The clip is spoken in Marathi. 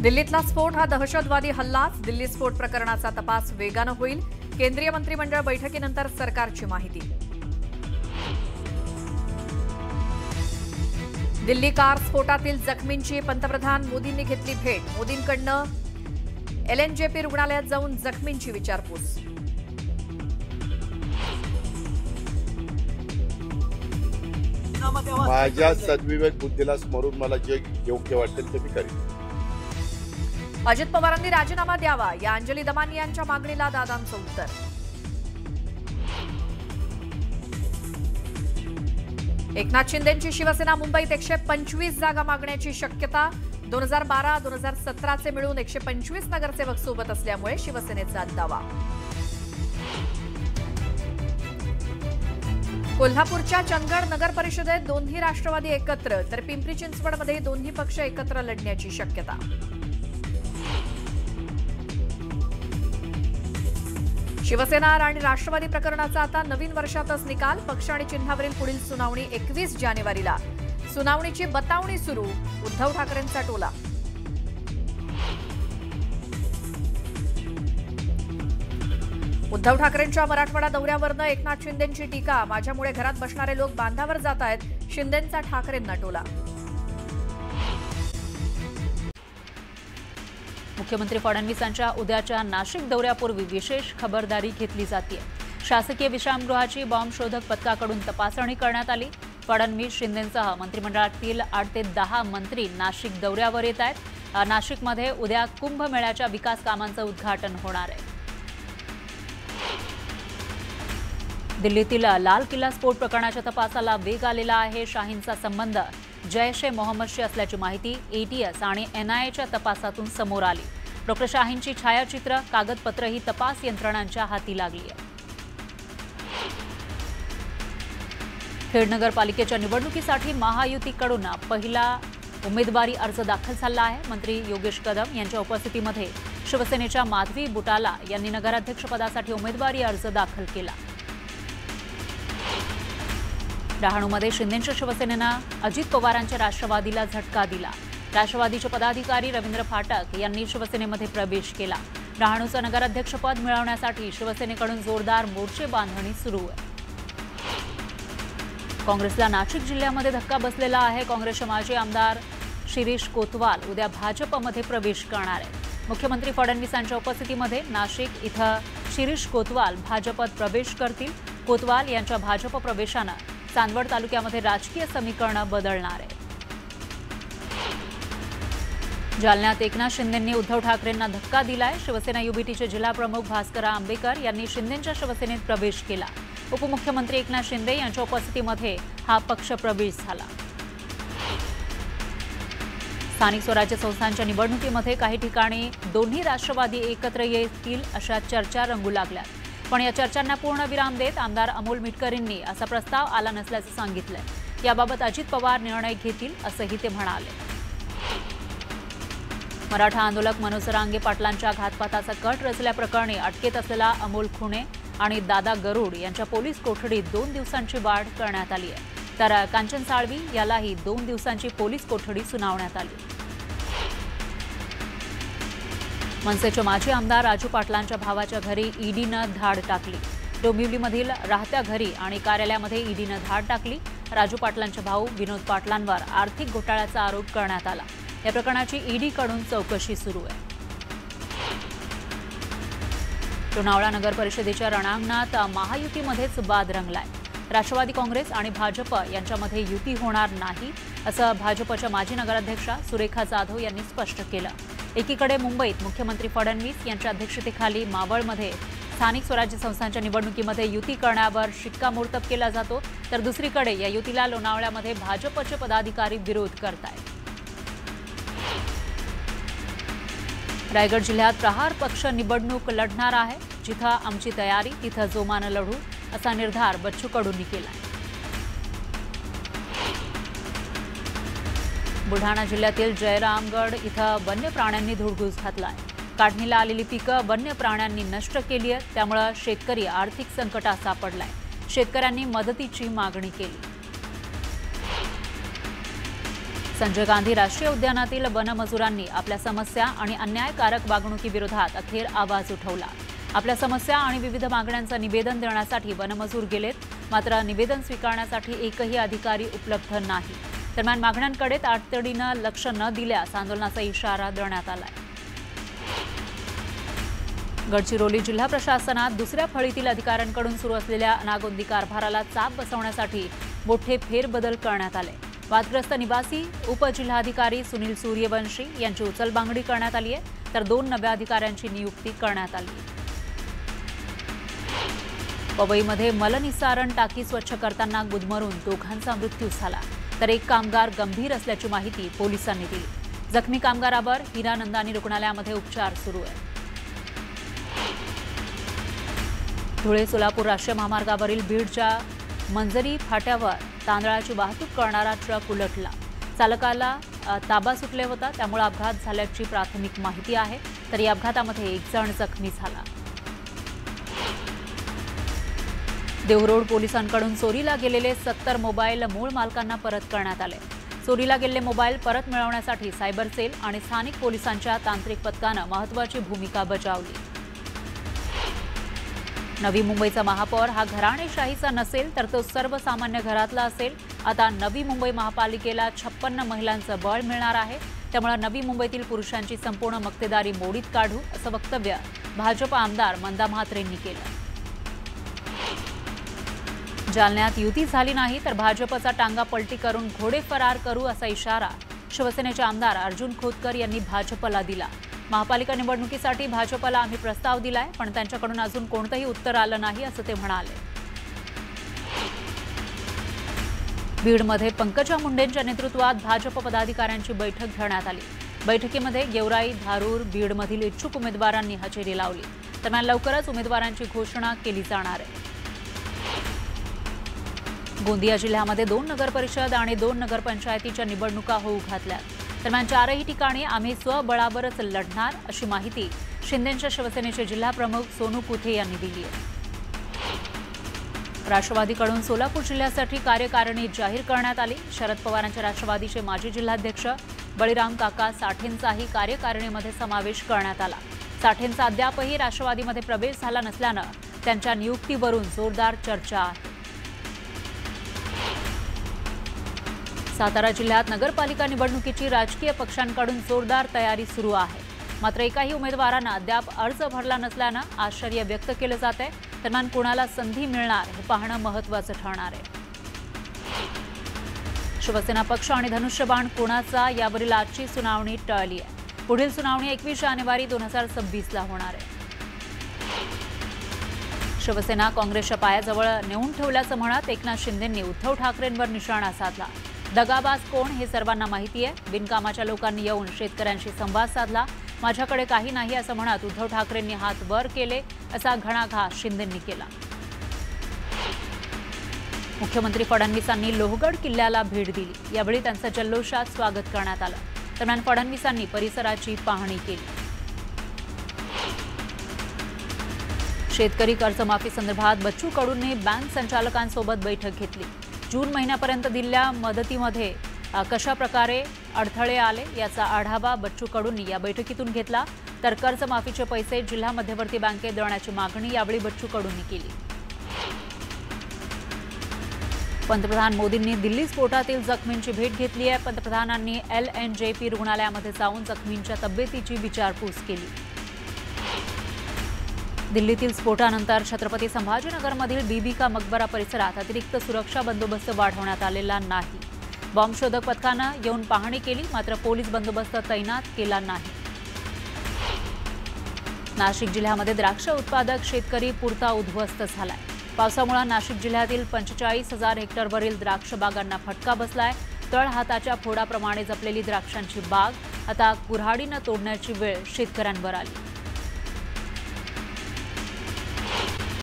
दिल्लीतला स्फोट हा दहशतवादी हल्लाच. दिल्ली स्फोट प्रकरणाचा तपास वेगानं होईल. केंद्रीय मंत्रिमंडळ बैठकीनंतर सरकारची माहिती. दिल्ली कार स्फोटातील जखमींची पंतप्रधान मोदींनी घेतली भेट. मोदींकडनं LNJP रुग्णालयात जाऊन जखमींची विचारपूस. माझ्या सद्विवेक बुद्धीला स्मरून मला जे योग्य वाटेल ते मी करीन. अजित पवारांनी राजीनामा द्यावा या अंजली दमानी यांच्या मागणीला दादांचं उत्तर. एकनाथ शिंदेंची शिवसेना मुंबईत 125 जागा मागण्याची शक्यता. 2012-2017चे मिळून 125 नगरसेवक सोबत असल्यामुळे शिवसेनेचा दावा. कोल्हापूरच्या चंदगड नगर परिषदेत दोन्ही राष्ट्रवादी एकत्र, तर पिंपरी चिंचवडमध्ये दोन्ही पक्ष एकत्र लढण्याची शक्यता. शिवसेना आणि राष्ट्रवादी प्रकरणाचा आता नवीन वर्षातच निकाल. पक्ष आणि चिन्हावरील पुढील सुनावणी 21 जानेवारीला. सुनावणीची बतावणी सुरू. उद्धव ठाकरेंचा टोला. उद्धव ठाकरेंच्या मराठवाडा दौऱ्यावरनं एकनाथ शिंदेंची टीका. माझ्यामुळे घरात बसणारे लोक बांधावर जात आहेत. शिंदेंचा ठाकरेंना टोला. मुख्यमंत्री फडणवीसांच्या उद्याच्या नाशिक दौऱ्यापूर्वी विशेष खबरदारी घेतली जाते. शासकीय विश्रामगृहाची बॉम्ब शोधक पथकाकडून तपासणी करण्यात आली. फडणवीस शिंदेंसह मंत्रिमंडळातील 8 ते 10 मंत्री नाशिक दौऱ्यावर येत आहेत. नाशिकमध्ये उद्या कुंभमेळ्याच्या विकास कामांचं उद्घाटन होणार आहे. दिल्लीतील लाल किल्ला स्फोट प्रकरणाच्या तपासाला वेग आलेला आहे. शाहींचा संबंध जैश-ए-मोहम्मदशी असल्याची माहिती ATS आणि NIAच्या तपासातून समोर आली. डॉ. शाहींची छायाचित्र, कागदपत्र ही तपास यंत्रणांच्या हाती लागली आहे. खेड नगरपालिकेच्या निवडणुकीसाठी महायुतीकडून पहिला उमेदवारी अर्ज दाखल झाला आहे. मंत्री योगेश कदम यांच्या उपस्थितीमध्ये शिवसेनेच्या माधवी बुटाला यांनी नगराध्यक्षपदासाठी उमेदवारी अर्ज दाखल केला. डहाणूमध्ये शिंदेंच्या शिवसेनेनं अजित पवारांच्या राष्ट्रवादीला झटका दिला. राष्ट्रवादीचे पदाधिकारी रवींद्र फाटक यांनी शिवसेनेमध्ये प्रवेश केला. डहाणूचं नगराध्यक्षपद मिळवण्यासाठी शिवसेनेकडून जोरदार मोर्चे बांधणी सुरू आहे. काँग्रेसला नाशिक जिल्ह्यामध्ये धक्का बसलेला आहे. काँग्रेसचे माजी आमदार शिरीष कोतवाल उद्या भाजपमध्ये प्रवेश करणार आहेत. मुख्यमंत्री फडणवीसांच्या उपस्थितीमध्ये नाशिक इथं शिरीष कोतवाल भाजपत प्रवेश करतील. कोतवाल यांच्या भाजप प्रवेशानं चांदवड तालुक्यामध्ये राजकीय समीकरण बदलणार आहे. जालन्यात एकनाथ शिंदेंनी उद्धव ठाकरेंना धक्का दिलाय. शिवसेना युबीटीचे जिल्हाप्रमुख भास्कर आंबेकर यांनी शिंदेंच्या शिवसेनेत प्रवेश केला. उपमुख्यमंत्री एकनाथ शिंदे यांच्या उपस्थितीमध्ये हा पक्ष प्रवेश झाला. स्थानिक स्वराज्य संस्थांच्या निवडणुकीमध्ये काही ठिकाणी दोन्ही राष्ट्रवादी एकत्र येतील अशा चर्चा रंगू लागल्यात. पण या चर्चांना पूर्ण विराम देत आमदार अमोल मिटकरींनी असा प्रस्ताव आला नसल्याचं सांगितलंय. याबाबत अजित पवार निर्णय घेतील असंही ते म्हणाले. मराठा आंदोलक मनोज जरांगे पाटलांच्या घातपाताचा कट रचल्याप्रकरणी अटकेत असलेला अमोल खुणे आणि दादा गरुड यांच्या पोलीस कोठडीत 2 दिवसांची वाढ करण्यात आली आहे. तर कांचन साळवी यालाही 2 दिवसांची पोलीस कोठडी सुनावण्यात आली. मनसेचे माजी आमदार राजू पाटलांच्या भावाच्या घरी ईडीनं धाड टाकली. डोंबिवलीमधील राहत्या घरी आणि कार्यालयामध्ये ईडीनं धाड टाकली. राजू पाटलांचे भाऊ विनोद पाटलांवर आर्थिक घोटाळ्याचा आरोप करण्यात आला. या प्रकरणाची ईडीकडून चौकशी सुरू आहे. लोणावळा नगर परिषदेच्या रणांगणात महायुतीमध्येच वाद रंगलाय. राष्ट्रवादी काँग्रेस आणि भाजप यांच्यामध्ये युती होणार नाही असं भाजपच्या माजी नगराध्यक्षा सुरेखा जाधव यांनी स्पष्ट केलं. एकीकडे मुंबईत मुख्यमंत्री फडणवीस यांच्या अध्यक्षतेखाली मावळमध्ये स्थानिक स्वराज्य संस्थांच्या निवडणुकीमध्ये युती करण्यावर शिक्कामोर्तब केला जातो, तर दुसरीकडे या युतीला लोणावळ्यामध्ये भाजपचे पदाधिकारी विरोध करतायत. रायगड जिल्ह्यात प्रहार पक्ष निवडणूक लढणार आहे. जिथं आमची तयारी तिथं जोमानं लढू असा निर्धार बच्चू कडूंनी केला. बुलढाणा जिल्ह्यातील जयरामगड इथं वन्य प्राण्यांनी धुडगूस घातलाय. काढणीला आलेली पिकं वन्य प्राण्यांनी नष्ट केली आहेत. त्यामुळे शेतकरी आर्थिक संकटात सापडलाय. शेतकऱ्यांनी मदतीची मागणी केली. संजय गांधी राष्ट्रीय उद्यानातील वनमजुरांनी आपल्या समस्या आणि अन्यायकारक वागणुकीविरोधात अखेर आवाज उठवला। आपल्या समस्या आणि विविध मागण्यांचं निवेदन देण्यासाठी वनमजूर गेलेत, मात्र निवेदन स्वीकारण्यासाठी एकही अधिकारी उपलब्ध नाही। दरम्यान मागण्यांकडे तातडीनं लक्ष न दिल्यास आंदोलनाचा इशारा देण्यात आलाय। गडचिरोली जिल्हा प्रशासनात दुसऱ्या फळीतील अधिकाऱ्यांकडून सुरू असलेल्या अनागोंदी कारभाराला चाप बसवण्यासाठी मोठे फेरबदल करण्यात आले। वादग्रस्त निवासी उपजिल्हाधिकारी सुनील सूर्यवंशी यांची उचलबांगडी करण्यात आली आहे, तर 2 नव्या अधिकाऱ्यांची नियुक्ती करण्यात आली आहे। पवईमध्ये मलनिस्सारण टाकी स्वच्छ करताना गुदमरून दोघांचा मृत्यू झाला, तर एक कामगार गंभीर असल्याची माहिती पोलिसांनी दिली। जखमी कामगारावर हिरानंदानी रुग्णालयामध्ये उपचार सुरू आहेत। धुळे सोलापूर राष्ट्रीय महामार्गावरील बीडच्या मंजरी फाट्यावर तांदळाची वाहतूक करणारा ट्रक उलटला। चालकाला ताबा सुटले होता, त्यामुळे अपघात झाल्याची प्राथमिक माहिती आहे, तर या अपघातामध्ये 1 जण जखमी झाला। देवरोड पोलिसांकडून चोरीला गेलेले 70 मोबाईल मूळ मालकांना परत करण्यात आले। चोरीला गेलेले मोबाईल परत मिळवण्यासाठी सायबर सेल आणि स्थानिक पोलिसांच्या तांत्रिक पथकानं महत्त्वाची भूमिका बजावली। नवी मुंबईचा महापौर हा घराणेशाहीचा नसेल, तर तो सर्वसामान्य घरातला असेल। आता नवी मुंबई महापालिकेला 56 महिलांचं बळ मिळणार आहे, त्यामुळे नवी मुंबईतील पुरुषांची संपूर्ण मक्तेदारी मोडीत काढू, असं वक्तव्य भाजप आमदार मंदा म्हात्रेंनी केलं। जालन्यात युती झाली नाही तर भाजपचा टांगा पलटी करून घोडे फरार करू, असा इशारा शिवसेनेचे आमदार अर्जुन खोतकर यांनी भाजपला दिला। महापालिका निवडणुकीसाठी भाजपला आम्ही प्रस्ताव दिलाय, पण त्यांच्याकडून अजून कोणतंही उत्तर आलं नाही, असं ते म्हणाले। बीडमध्ये पंकजा मुंडेंच्या नेतृत्वात भाजप पदाधिकाऱ्यांची बैठक घेण्यात आली। बैठकीमध्ये गेवराई, धारूर, बीडमधील इच्छुक उमेदवारांनी हजेरी लावली। दरम्यान लवकरच उमेदवारांची घोषणा केली जाणार आहे। गोंदिया जिल्ह्यामध्ये 2 नगरपरिषद आणि 2 नगरपंचायतीच्या निवडणुका होऊ घातल्या। दरम्यान 4ही ठिकाणी आम्ही स्वबळावरच लढणार, अशी माहिती शिंदेंच्या शिवसेनेचे जिल्हाप्रमुख सोनू कुथे यांनी दिली आहे। राष्ट्रवादीकडून सोलापूर जिल्ह्यासाठी कार्यकारिणी जाहीर करण्यात आली। शरद पवारांच्या राष्ट्रवादीचे माजी जिल्हाध्यक्ष बळीराम काका साठेंचाही कार्यकारिणीमध्ये समावेश करण्यात आला। साठेंचा अद्यापही राष्ट्रवादीमध्ये प्रवेश झाला नसल्यानं त्यांच्या नियुक्तीवरून जोरदार चर्चा आहे। सातारा जिल्ह्यात नगरपालिका निवडणुकीची राजकीय पक्षांकडून जोरदार तयारी सुरू आहे, मात्र एकाही उमेदवारानं अद्याप अर्ज भरला नसल्यानं आश्चर्य व्यक्त केलं जात आहे। दरम्यान कोणाला संधी मिळणार हे पाहणं महत्त्वाचं ठरणार आहे। शिवसेना पक्ष आणि धनुष्यबाण कोणाचा, यावरील आजची सुनावणी टळली आहे। पुढील सुनावणी 21 जानेवारी 2026ला होणार आहे। शिवसेना काँग्रेसच्या पायाजवळ नेऊन ठेवल्याचं म्हणत एकनाथ शिंदेंनी उद्धव ठाकरेंवर निशाणा साधला। दगाबाज कोण हे सर्वांना माहिती आहे। बिनकामाच्या लोकांनी येऊन शेतकऱ्यांशी संवाद साधला। माझ्याकडे काही नाही असं म्हणत उद्धव ठाकरेंनी हात वर केले, असा घणाघात शिंदेंनी केला। मुख्यमंत्री फडणवीसांनी लोहगड किल्ल्याला भेट दिली। यावेळी त्यांचं जल्लोषात स्वागत करण्यात आलं। दरम्यान फडणवीसांनी परिसराची पाहणी केली। शेतकरी कर्जमाफी संदर्भात बच्चू कडूंनी बँक संचालकांसोबत बैठक घेतली। जून महिन्यापर्यंत दिलेल्या मदतीमध्ये कशा प्रकारे अडथळे आले याचा आढावा बच्चू कडूंनी या बैठकीतून घेतला, तर कर्जमाफीचे पैसे जिल्हा मध्यवर्ती बँकेत देण्याची मागणी यावेळी बच्चू कडूंनी केली। पंतप्रधान मोदींनी दिल्ली स्फोटातील जखमींची भेट घेतली आहे। पंतप्रधानांनी LNJP रुग्णालयामध्ये जाऊन जखमींच्या तब्येतीची विचारपूस केली। दिल्लीतील स्फोटानंतर छत्रपती संभाजीनगरमधील बीबी का मकबरा परिसरात अतिरिक्त सुरक्षा बंदोबस्त वाढवण्यात आलेला नाही। बॉम्बशोधक पथकानं येऊन पाहणी केली, मात्र पोलीस बंदोबस्त तैनात केला नाही। नाशिक जिल्ह्यामध्ये द्राक्ष उत्पादक शेतकरी पुरता उद्ध्वस्त झालाय। पावसामुळे नाशिक जिल्ह्यातील 45,000 हेक्टरवरील द्राक्ष बागांना फटका बसलाय। तळहाताच्या फोडाप्रमाणे जपलेली द्राक्षांची बाग आता कुऱ्हाडीनं तोडण्याची वेळ शेतकऱ्यांवर आली।